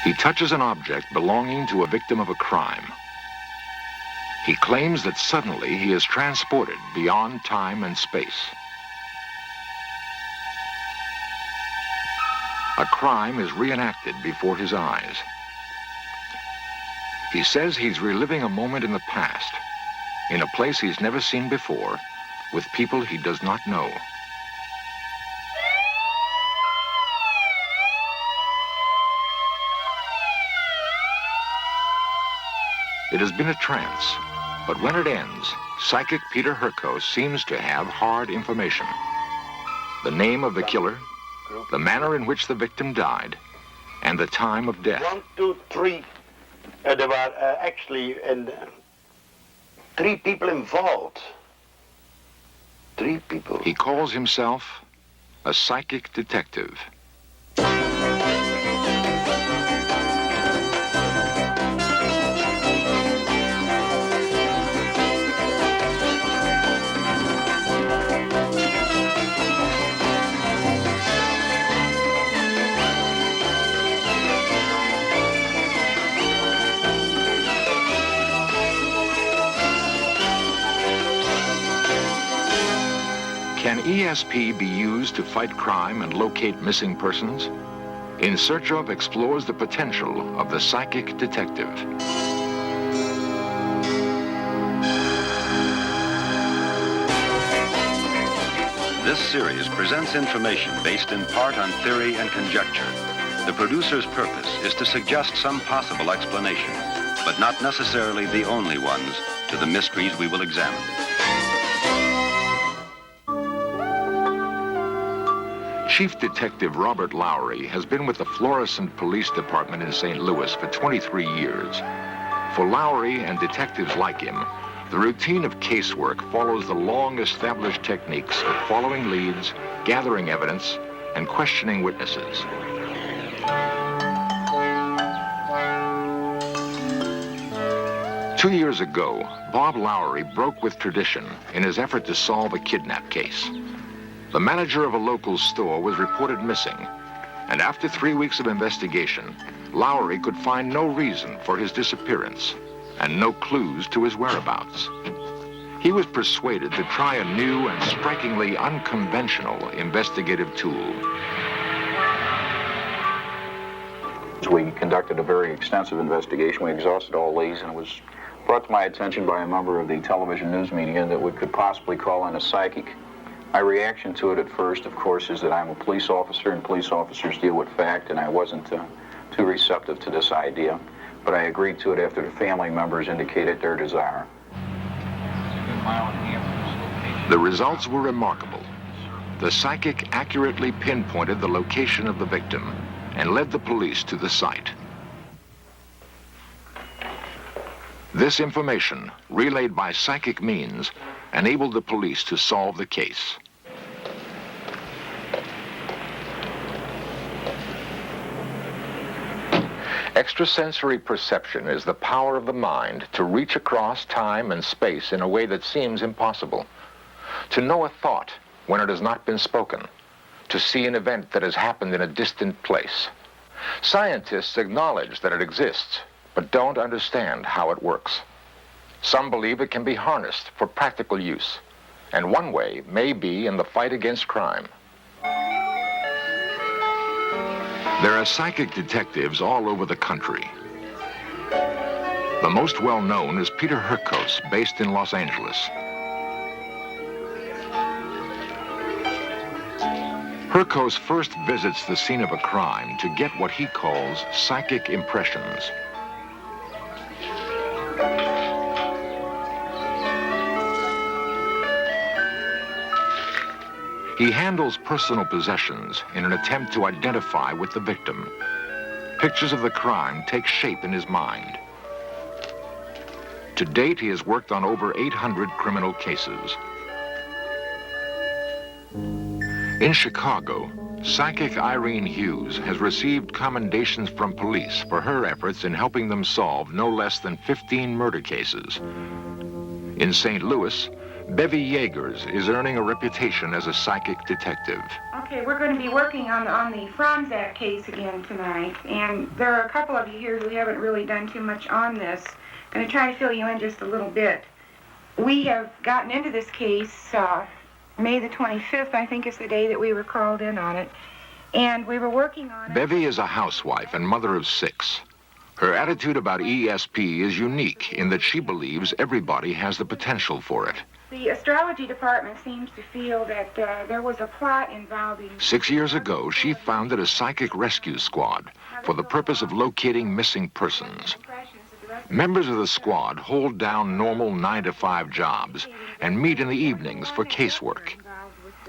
He touches an object belonging to a victim of a crime. He claims that suddenly he is transported beyond time and space. A crime is reenacted before his eyes. He says he's reliving a moment in the past, in a place he's never seen before, with people he does not know. It has been a trance, but when it ends, psychic Peter Herkos seems to have hard information. The name of the killer, the manner in which the victim died, and the time of death. 1, 2, 3. There were actually 3 people involved. 3 people. He calls himself a psychic detective. Can ESP be used to fight crime and locate missing persons? In Search Of explores the potential of the psychic detective. This series presents information based in part on theory and conjecture. The producer's purpose is to suggest some possible explanations, but not necessarily the only ones, to the mysteries we will examine. Chief Detective Robert Lowry has been with the Florissant Police Department in St. Louis for 23 years. For Lowry and detectives like him, the routine of casework follows the long-established techniques of following leads, gathering evidence, and questioning witnesses. Two years ago, Bob Lowry broke with tradition in his effort to solve a kidnap case. The manager of a local store was reported missing, and after 3 weeks of investigation, Lowry could find no reason for his disappearance and no clues to his whereabouts. He was persuaded to try a new and strikingly unconventional investigative tool. We conducted a very extensive investigation. We exhausted all leads, and it was brought to my attention by a member of the television news media that we could possibly call in a psychic. My reaction to it at first, of course, is that I'm a police officer, and police officers deal with fact, and I wasn't too receptive to this idea. But I agreed to it after the family members indicated their desire. The results were remarkable. The psychic accurately pinpointed the location of the victim and led the police to the site. This information, relayed by psychic means, enabled the police to solve the case. Extrasensory perception is the power of the mind to reach across time and space in a way that seems impossible. To know a thought when it has not been spoken. To see an event that has happened in a distant place. Scientists acknowledge that it exists, but don't understand how it works. Some believe it can be harnessed for practical use, and one way may be in the fight against crime. There are psychic detectives all over the country. The most well-known is Peter Herkos, based in Los Angeles. Herkos first visits the scene of a crime to get what he calls psychic impressions. He handles personal possessions in an attempt to identify with the victim. Pictures of the crime take shape in his mind. To date, he has worked on over 800 criminal cases. In Chicago, psychic Irene Hughes has received commendations from police for her efforts in helping them solve no less than 15 murder cases. In St. Louis, Bevy Yeagers is earning a reputation as a psychic detective. Okay. Okay, we're going to be working on the Franzak case again tonight, and there are a couple of you here who haven't really done too much on this. I'm going to try to fill you in just a little bit. We have gotten into this case May the 25th, I think is the day that we were called in on it, and we were working on it. Bevy is a housewife and mother of 6. Her attitude about ESP is unique in that she believes everybody has the potential for it. The astrology department seems to feel that there was a plot involving... 6 years ago, she founded a psychic rescue squad for the purpose of locating missing persons. Members of the squad hold down normal 9-to-5 jobs and meet in the evenings for casework.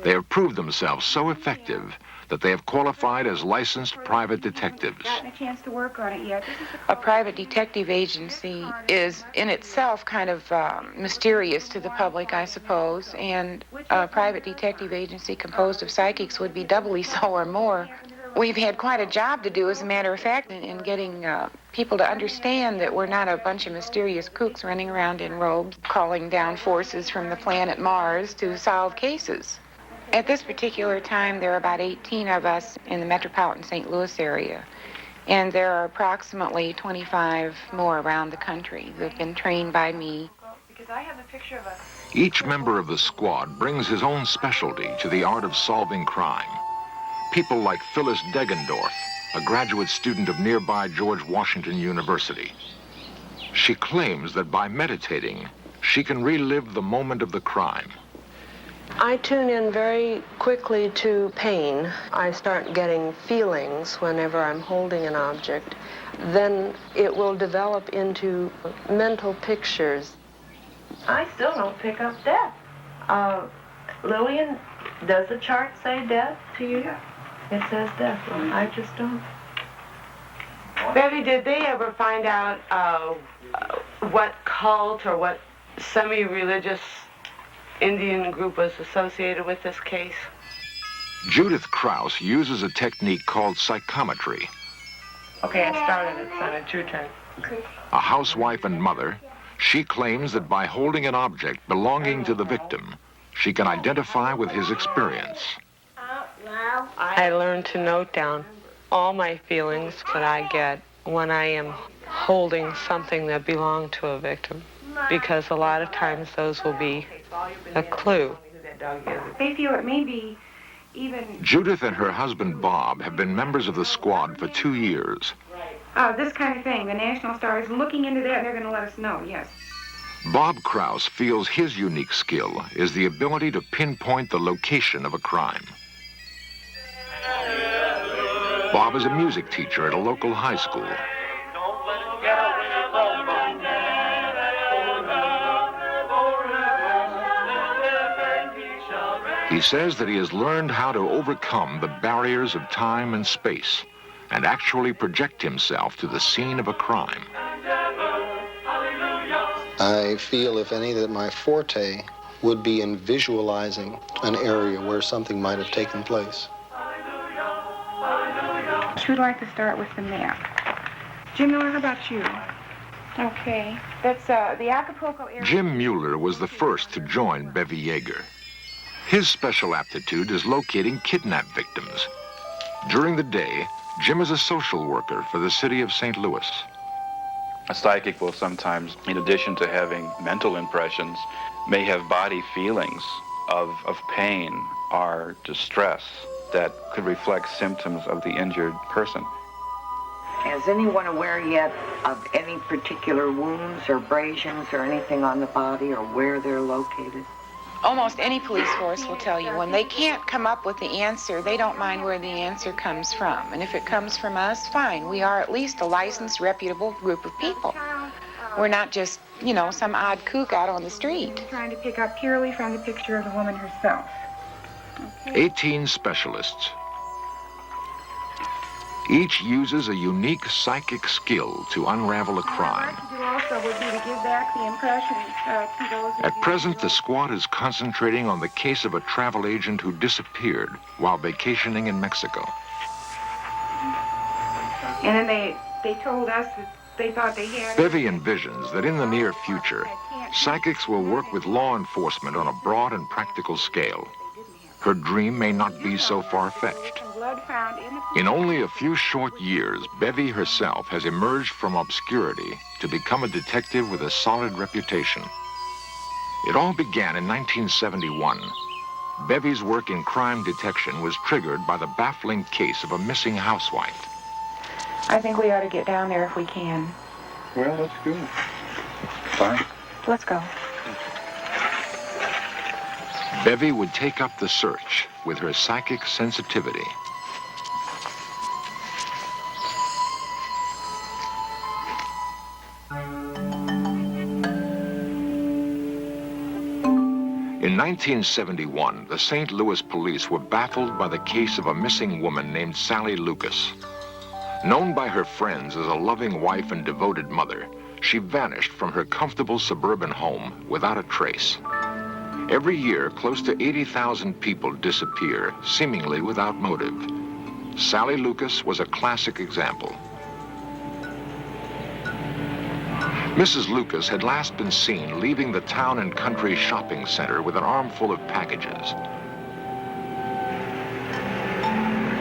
They have proved themselves so effective that they have qualified as licensed private detectives. Gotten a chance to work on it yet. A private detective agency is in itself kind of mysterious to the public, I suppose, and a private detective agency composed of psychics would be doubly so or more. We've had quite a job to do, as a matter of fact, in getting people to understand that we're not a bunch of mysterious kooks running around in robes, calling down forces from the planet Mars to solve cases. At this particular time, there are about 18 of us in the metropolitan St. Louis area, and there are approximately 25 more around the country that have been trained by me. Because I have a picture of a... Each member of the squad brings his own specialty to the art of solving crime. People like Phyllis Deggendorf, a graduate student of nearby George Washington University. She claims that by meditating, she can relive the moment of the crime. I tune in very quickly to pain. I start getting feelings whenever I'm holding an object. Then it will develop into mental pictures. I still don't pick up death. Lillian, does the chart say death to you? Yeah. It says death. I just don't. Bevy, did they ever find out what cult or what semi-religious Indian group was associated with this case? Judith Krause uses a technique called psychometry. Okay, I started it, son. It's your turn. A housewife and mother, she claims that by holding an object belonging to the victim, she can identify with his experience. I learned to note down all my feelings that I get when I am holding something that belonged to a victim, because a lot of times those will be a clue. They feel it may be even... Judith and her husband Bob have been members of the squad for 2 years. this kind of thing. The National Star is looking into that, and they're going to let us know, yes. Bob Krause feels his unique skill is the ability to pinpoint the location of a crime. Bob is a music teacher at a local high school. He says that he has learned how to overcome the barriers of time and space and actually project himself to the scene of a crime. I feel, if any, that my forte would be in visualizing an area where something might have taken place. Who'd like to start with the map? Jim Miller, how about you? Okay, that's the Acapulco area. Jim Mueller was the first to join Bevy Yeager. His special aptitude is locating kidnap victims. During the day, Jim is a social worker for the city of St. Louis. A psychic will sometimes, in addition to having mental impressions, may have body feelings of pain or distress that could reflect symptoms of the injured person. Is anyone aware yet of any particular wounds or abrasions or anything on the body or where they're located? Almost any police force will tell you when they can't come up with the answer, they don't mind where the answer comes from. And if it comes from us, fine. We are at least a licensed, reputable group of people. We're not just, you know, some odd kook out on the street. Trying to pick up purely from the picture of the woman herself. Okay. 18 specialists. Each uses a unique psychic skill to unravel a crime. What I'd like to do also would be to give back the impressions to those of At you present, who- the squad is concentrating on the case of a travel agent who disappeared while vacationing in Mexico. And then they told us that they thought they had... Bevy envisions that in the near future, psychics will work with law enforcement on a broad and practical scale. her dream may not be so far-fetched. In only a few short years, Bevy herself has emerged from obscurity to become a detective with a solid reputation. It all began in 1971. Bevy's work in crime detection was triggered by the baffling case of a missing housewife. I think we ought to get down there if we can. Well, let's go. Fine. Let's go. Bevy would take up the search with her psychic sensitivity. In 1971, the St. Louis police were baffled by the case of a missing woman named Sally Lucas. Known by her friends as a loving wife and devoted mother, she vanished from her comfortable suburban home without a trace. Every year, close to 80,000 people disappear, seemingly without motive. Sally Lucas was a classic example. Mrs. Lucas had last been seen leaving the Town and Country shopping center with an armful of packages.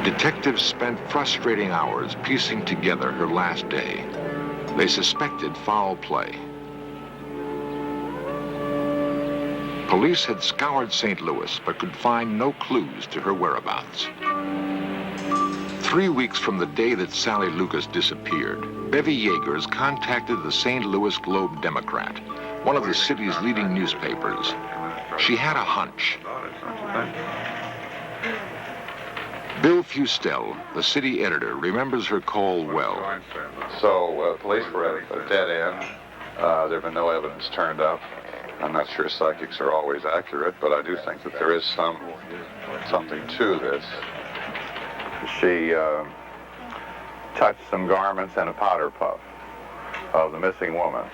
Detectives spent frustrating hours piecing together her last day. They suspected foul play. Police had scoured St. Louis but could find no clues to her whereabouts. 3 weeks from the day that Sally Lucas disappeared, Bevy Yeagers contacted the St. Louis Globe-Democrat, one of the city's leading newspapers. She had a hunch. Bill Fustel, the city editor, remembers her call well. So, police were at a dead end. There have been no evidence turned up. I'm not sure psychics are always accurate, but I do think that there is something to this. She touched some garments and a powder puff of the missing woman.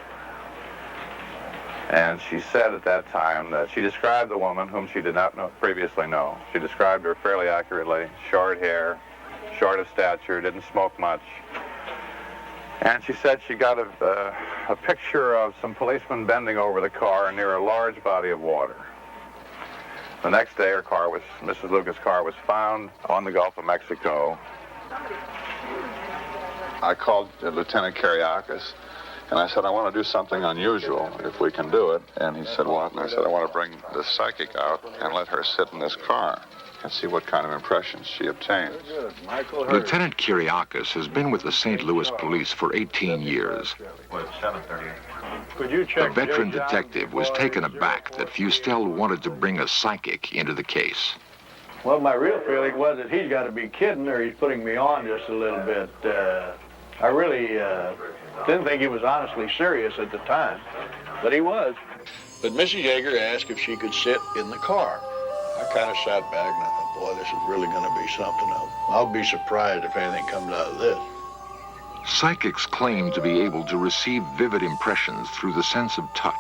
And she said at that time that she described the woman whom she did not previously know. She described her fairly accurately: short hair, short of stature, didn't smoke much. And she said she got a picture of some policemen bending over the car near a large body of water. The next day, Mrs. Lucas' car was found on the Gulf of Mexico. I called Lieutenant Kiriakis, and I said, I want to do something unusual, if we can do it. And he said, what? And I said, I want to bring the psychic out and let her sit in this car and see what kind of impressions she obtains. Lieutenant Kiriakis has been with the St. Louis police for 18 years. The veteran detective was taken aback that Fustel wanted to bring a psychic into the case. Well, my real feeling was that he's got to be kidding or he's putting me on just a little bit. I really didn't think he was honestly serious at the time, but he was. But Mrs. Yeager asked if she could sit in the car. I kind of sat back and I thought, boy, this is really going to be something. I'll be surprised if anything comes out of this. Psychics claim to be able to receive vivid impressions through the sense of touch.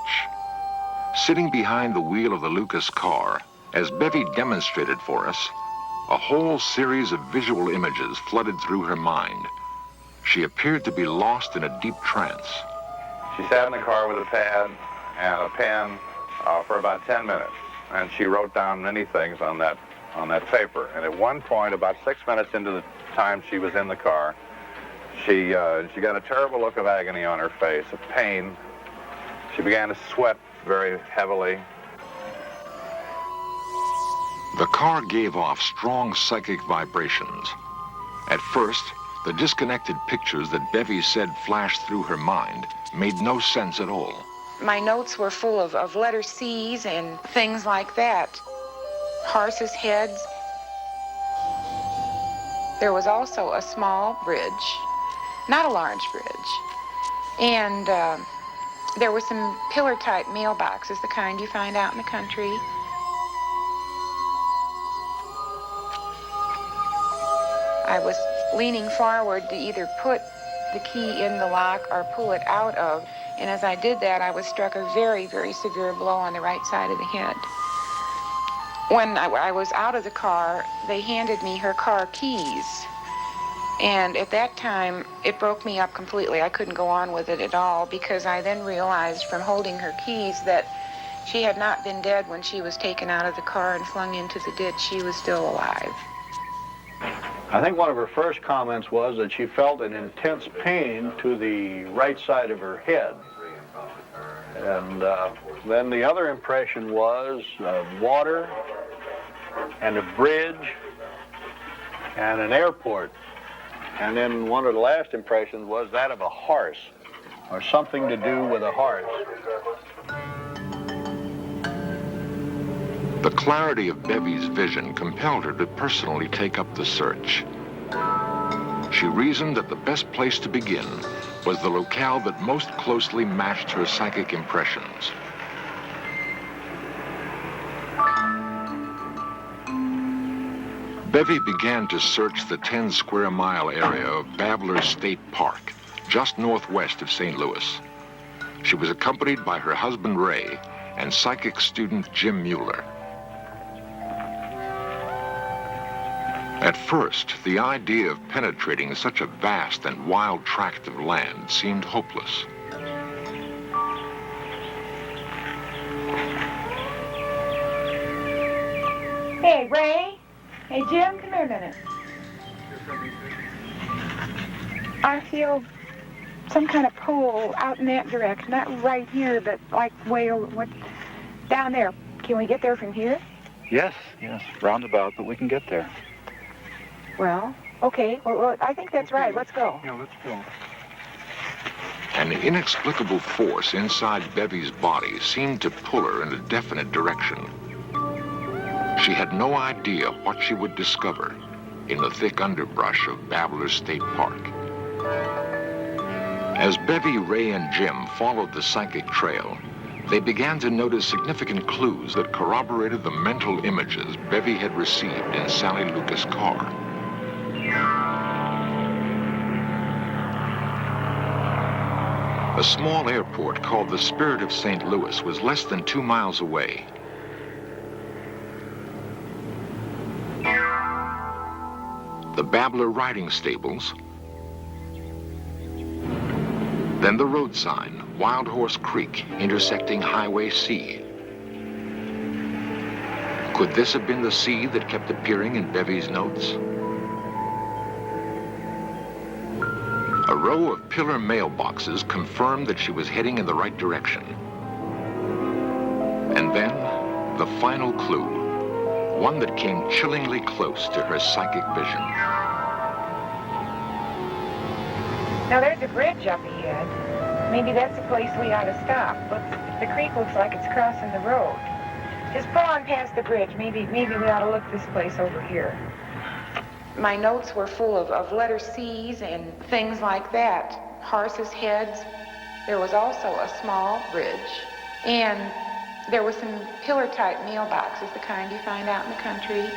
Sitting behind the wheel of the Lucas car, as Bevy demonstrated for us, a whole series of visual images flooded through her mind. She appeared to be lost in a deep trance. She sat in the car with a pad and a pen for about 10 minutes, and she wrote down many things on that paper. And at one point, about 6 minutes into the time she was in the car, she got a terrible look of agony on her face, of pain. She began to sweat very heavily. The car gave off strong psychic vibrations. At first, the disconnected pictures that Bevy said flashed through her mind made no sense at all. My notes were full of letter C's and things like that. Horses' heads. There was also a small bridge, not a large bridge. And there were some pillar-type mailboxes, the kind you find out in the country. I was leaning forward to either put the key in the lock or pull it out of. And as I did that, I was struck a very, very severe blow on the right side of the head. When I was out of the car, they handed me her car keys. And at that time, it broke me up completely. I couldn't go on with it at all because I then realized from holding her keys that she had not been dead when she was taken out of the car and flung into the ditch. She was still alive. I think one of her first comments was that she felt an intense pain to the right side of her head. And then the other impression was water and a bridge and an airport. And then one of the last impressions was that of a horse, or something to do with a horse. The clarity of Bevy's vision compelled her to personally take up the search. She reasoned that the best place to begin was the locale that most closely matched her psychic impressions. Bevy began to search the 10-square-mile area of Babbler State Park, just northwest of St. Louis. She was accompanied by her husband, Ray, and psychic student Jim Mueller. At first, the idea of penetrating such a vast and wild tract of land seemed hopeless. Hey, Ray. Hey, Jim, come here a minute. I feel some kind of pull out in that direction. Not right here, but like way over, down there. Can we get there from here? Yes, roundabout, but we can get there. Well, okay. Well, I think that's right. Let's go. Yeah, let's go. An inexplicable force inside Bevy's body seemed to pull her in a definite direction. She had no idea what she would discover in the thick underbrush of Babbler State Park. As Bevy, Ray, and Jim followed the psychic trail, they began to notice significant clues that corroborated the mental images Bevy had received in Sally Lucas' car. A small airport called the Spirit of St. Louis was less than 2 miles away. The Babbler riding stables, then the road sign, Wild Horse Creek, intersecting Highway C. Could this have been the C that kept appearing in Bevy's notes? A row of pillar mailboxes confirmed that she was heading in the right direction. And then, the final clue, one that came chillingly close to her psychic vision. Now, there's a bridge up ahead. Maybe that's the place we ought to stop. But the creek looks like it's crossing the road. Just pull on past the bridge. Maybe we ought to look this place over here. My notes were full of letter C's and things like that. Horses' heads. There was also a small bridge. And there were some pillar-type mailboxes, the kind you find out in the country.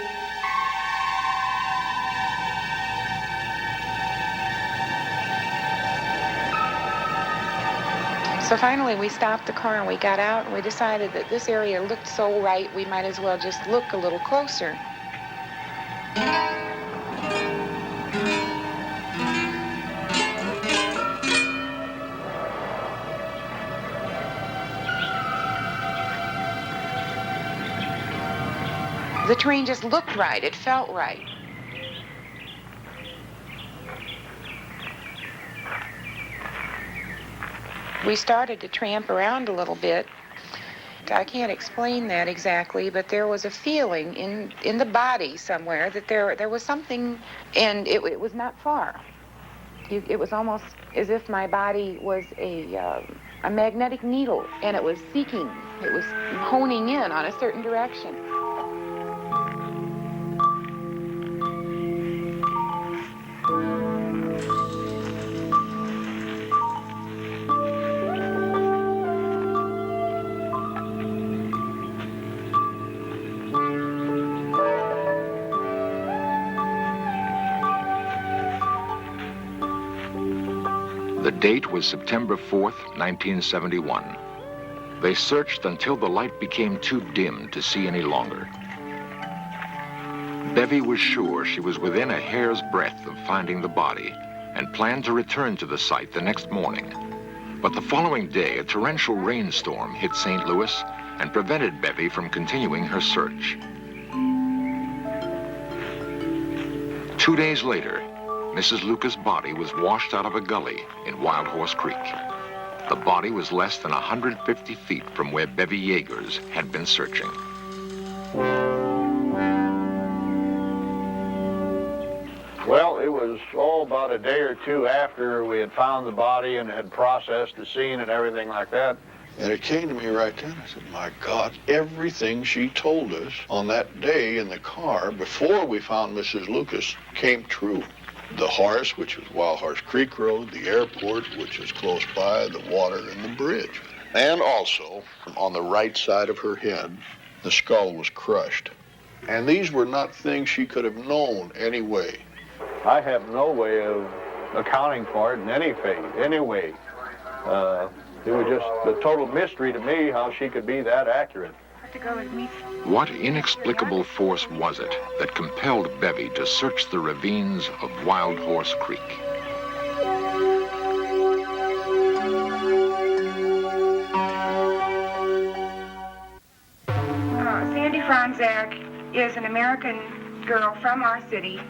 So finally we stopped the car and we got out and we decided that this area looked so right we might as well just look a little closer. The terrain just looked right. It felt right. We started to tramp around a little bit. I can't explain that exactly, but there was a feeling in the body somewhere that there was something, and it was not far. It was almost as if my body was a magnetic needle, and it was seeking. It was honing in on a certain direction. The date was September 4th, 1971. They searched until the light became too dim to see any longer. Bevy was sure she was within a hair's breadth of finding the body and planned to return to the site the next morning. But the following day, a torrential rainstorm hit St. Louis and prevented Bevy from continuing her search. 2 days later, Mrs. Lucas' body was washed out of a gully in Wild Horse Creek. The body was less than 150 feet from where Bevy Yeagers had been searching. Well, it was about a day or two after we had found the body and had processed the scene and everything like that. And it came to me right then. I said, my God, everything she told us on that day in the car before we found Mrs. Lucas came true. The horse, which was Wild Horse Creek Road, the airport, which was close by, the water, and the bridge. And also, on the right side of her head, the skull was crushed. And these were not things she could have known anyway. I have no way of accounting for it in any way. It was just a total mystery to me how she could be that accurate. What inexplicable force was it that compelled Bevy to search the ravines of Wild Horse Creek? Sandy Franzak is an American girl from our city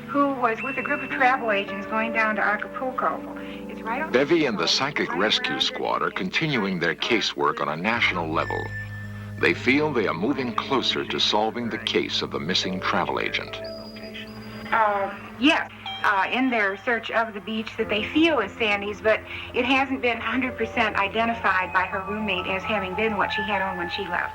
who was with a group of travel agents going down to Acapulco. It's right on Bevy and the Psychic Rescue Squad are continuing their casework on a national level. They feel they are moving closer to solving the case of the missing travel agent. Yes, in their search of the beach that they feel is Sandy's, but it hasn't been 100% identified by her roommate as having been what she had on when she left.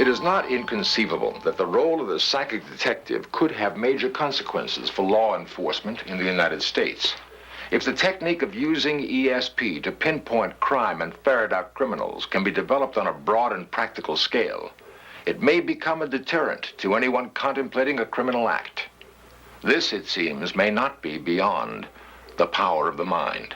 It is not inconceivable that the role of the psychic detective could have major consequences for law enforcement in the United States. If the technique of using ESP to pinpoint crime and ferret out criminals can be developed on a broad and practical scale, it may become a deterrent to anyone contemplating a criminal act. This, it seems, may not be beyond the power of the mind.